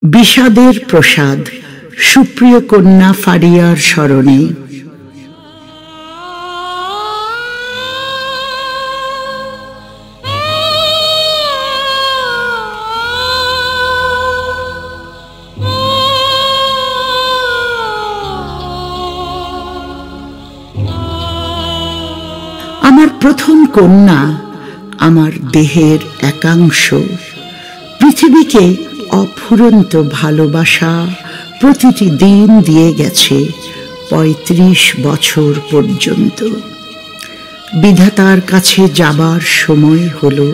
বিষাদের প্রসাদ সুপ্রিয় কন্যা ফারিয়ার স্মরণে। আমার প্রথম কন্যা আমার দেহের একাংশ, পৃথিবীকে অফুরন্ত ভালোবাসা প্রতিটি দিন দিয়ে গেছে ৩৫ বছর পর্যন্ত। বিধাতার কাছে যাবার সময় হলো,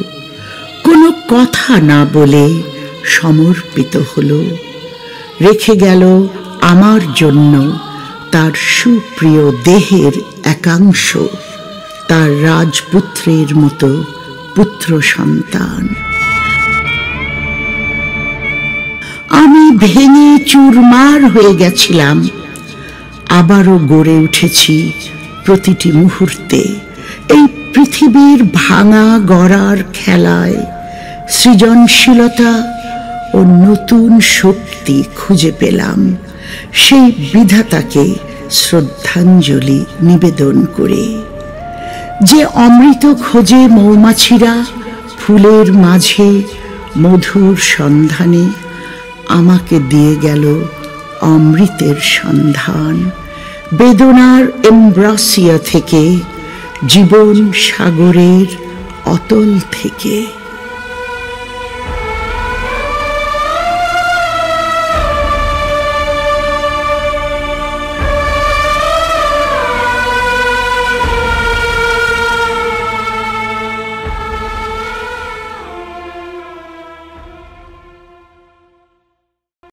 কোনো কথা না বলে সমর্পিত হলো। রেখে গেল আমার জন্য তার সুপ্রিয় দেহের একাংশ, তার রাজপুত্রের মতো পুত্র সন্তান। আমি ভেঙে চুরমার হয়ে গেছিলাম, আবারও গড়ে উঠেছি প্রতিটি মুহূর্তে। এই পৃথিবীর ভাঙা গড়ার খেলায় সৃজনশীলতা ও নতুন শক্তি খুঁজে পেলাম, সেই বিধাতাকে শ্রদ্ধাঞ্জলি নিবেদন করে। যে অমৃত খোঁজে মৌমাছিরা ফুলের মাঝে মধুর সন্ধানে, আমাকে দিয়ে গেল অমৃতের সন্ধান। বেদনার এমব্রাসিয়া থেকে, জীবন সাগরের অতল থেকে।